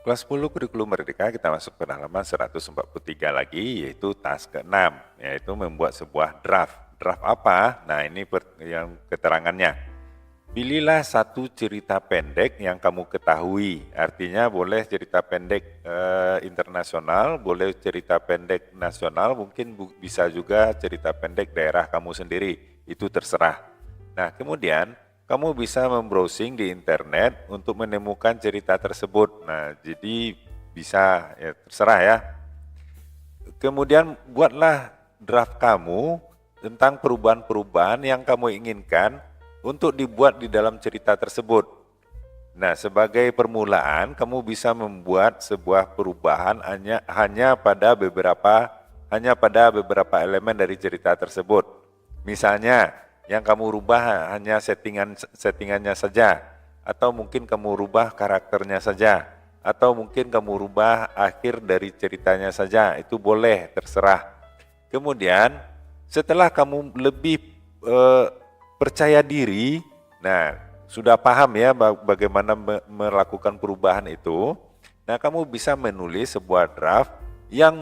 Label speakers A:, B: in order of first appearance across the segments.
A: Kelas 10 kurikulum Merdeka kita masuk ke halaman 143 lagi, yaitu task ke-6, yaitu membuat sebuah draft. Draft apa? Nah, ini yang keterangannya. Pilihlah satu cerita pendek yang kamu ketahui. Artinya boleh cerita pendek internasional, boleh cerita pendek nasional, mungkin bisa juga cerita pendek daerah kamu sendiri. Itu terserah. Nah, kemudian kamu bisa membrowsing di internet untuk menemukan cerita tersebut. Nah, jadi bisa, ya terserah ya. Kemudian buatlah draft kamu tentang perubahan-perubahan yang kamu inginkan untuk dibuat di dalam cerita tersebut. Nah, sebagai permulaan, kamu bisa membuat sebuah perubahan hanya pada beberapa elemen dari cerita tersebut. Misalnya, yang kamu rubah hanya settingannya saja, atau mungkin kamu rubah karakternya saja, atau mungkin kamu rubah akhir dari ceritanya saja, itu boleh, terserah. Kemudian, setelah kamu lebih percaya diri, nah sudah paham ya bagaimana melakukan perubahan itu, nah kamu bisa menulis sebuah draft yang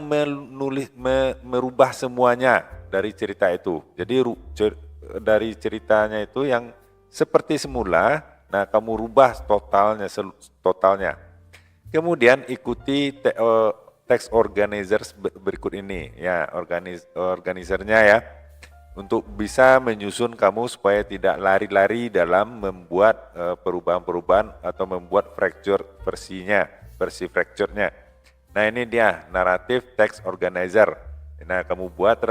A: merubah semuanya dari cerita itu. Jadi dari ceritanya itu yang seperti semula, nah kamu rubah totalnya. Kemudian ikuti text organizers berikut ini, ya organizernya ya, untuk bisa menyusun kamu supaya tidak lari-lari dalam membuat perubahan-perubahan atau membuat versi fracture-nya. Nah ini dia naratif text organizer. Nah, kamu buat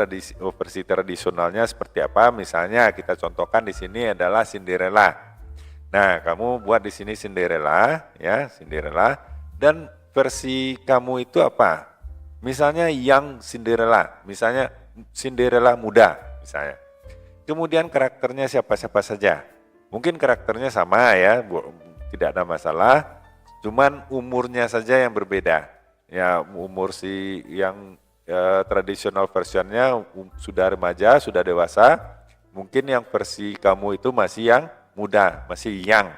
A: versi tradisionalnya seperti apa? Misalnya kita contohkan di sini adalah Cinderella. Nah, kamu buat di sini Cinderella, ya, Cinderella. Dan versi kamu itu apa? Misalnya yang Cinderella, misalnya Cinderella muda, misalnya. Kemudian karakternya siapa-siapa saja. Mungkin karakternya sama ya, tidak ada masalah. Cuman umurnya saja yang berbeda. Ya, umur si yang tradisional versionnya sudah remaja, sudah dewasa. Mungkin yang versi kamu itu masih yang muda, masih young.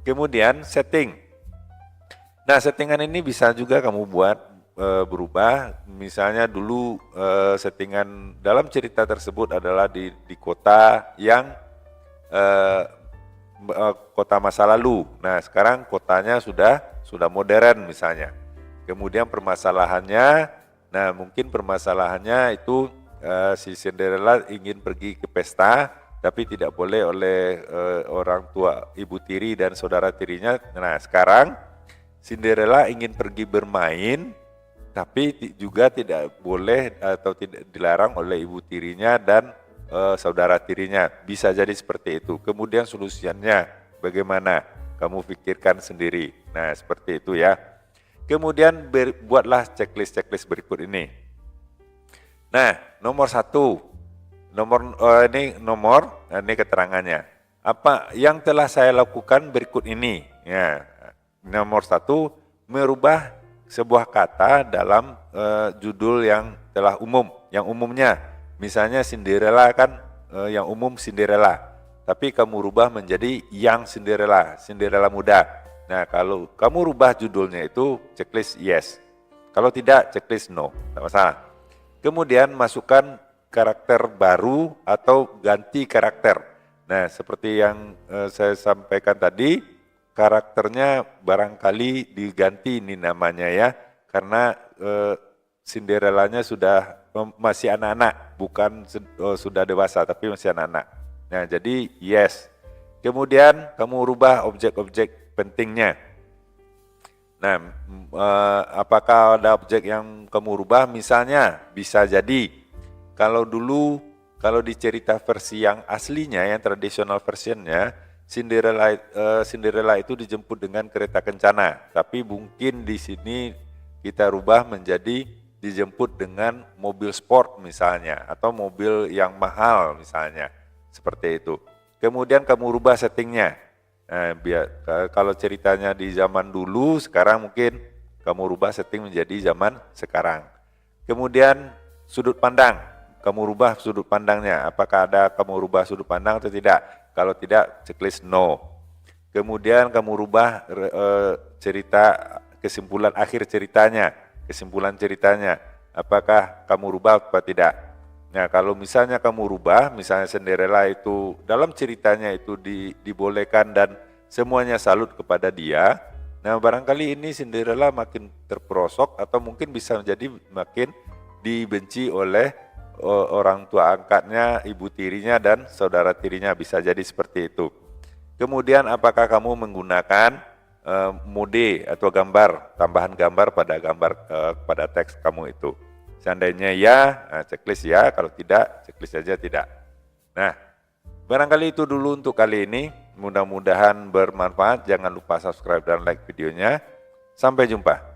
A: Kemudian setting. Nah, settingan ini bisa juga kamu buat berubah. Misalnya dulu settingan dalam cerita tersebut adalah di kota yang kota masa lalu. Nah, sekarang kotanya sudah modern misalnya. Kemudian permasalahannya, nah mungkin permasalahannya itu si Cinderella ingin pergi ke pesta, tapi tidak boleh oleh orang tua, ibu tiri dan saudara tirinya. Nah, sekarang Cinderella ingin pergi bermain, tapi juga tidak boleh atau tidak dilarang oleh ibu tirinya dan saudara tirinya. Bisa jadi seperti itu. Kemudian solusinya bagaimana? Kamu pikirkan sendiri. Nah, seperti itu ya. Kemudian buatlah checklist berikut ini. Nah, nomor 1, ini keterangannya. Apa yang telah saya lakukan berikut ini? Ya, nomor 1, merubah sebuah kata dalam judul yang telah umum, yang umumnya. Misalnya Cinderella kan yang umum Cinderella, tapi kamu rubah menjadi yang Cinderella muda. Nah, kalau kamu rubah judulnya itu checklist yes. Kalau tidak, checklist no, tidak masalah. Kemudian masukkan karakter baru atau ganti karakter. Nah, seperti yang saya sampaikan tadi, karakternya barangkali diganti ini namanya ya, karena Cinderellanya sudah masih anak-anak, bukan sudah dewasa, tapi masih anak-anak. Nah, jadi yes. Kemudian kamu rubah objek-objek pentingnya. Nah, apakah ada objek yang kamu rubah? Misalnya, bisa jadi kalau di cerita versi yang aslinya, yang tradisional versionnya, Cinderella itu dijemput dengan kereta kencana, tapi mungkin di sini kita rubah menjadi dijemput dengan mobil sport misalnya, atau mobil yang mahal misalnya, seperti itu. Kemudian kamu rubah settingnya. Nah, kalau ceritanya di zaman dulu, sekarang mungkin kamu rubah setting menjadi zaman sekarang. Kemudian sudut pandang, kamu rubah sudut pandangnya. Apakah ada kamu rubah sudut pandang atau tidak? Kalau tidak, checklist no. Kemudian kamu rubah kesimpulan akhir ceritanya, kesimpulan ceritanya, apakah kamu rubah atau tidak. Nah, kalau misalnya kamu rubah, misalnya Cinderella itu dalam ceritanya itu dibolehkan dan semuanya salut kepada dia, nah barangkali ini Cinderella makin terperosok atau mungkin bisa menjadi makin dibenci oleh orang tua angkatnya, ibu tirinya dan saudara tirinya, bisa jadi seperti itu. Kemudian apakah kamu menggunakan mode atau gambar, tambahan gambar pada teks kamu itu. Seandainya ya, checklist ya, kalau tidak, checklist saja tidak. Nah, barangkali itu dulu untuk kali ini. Mudah-mudahan bermanfaat. Jangan lupa subscribe dan like videonya. Sampai jumpa.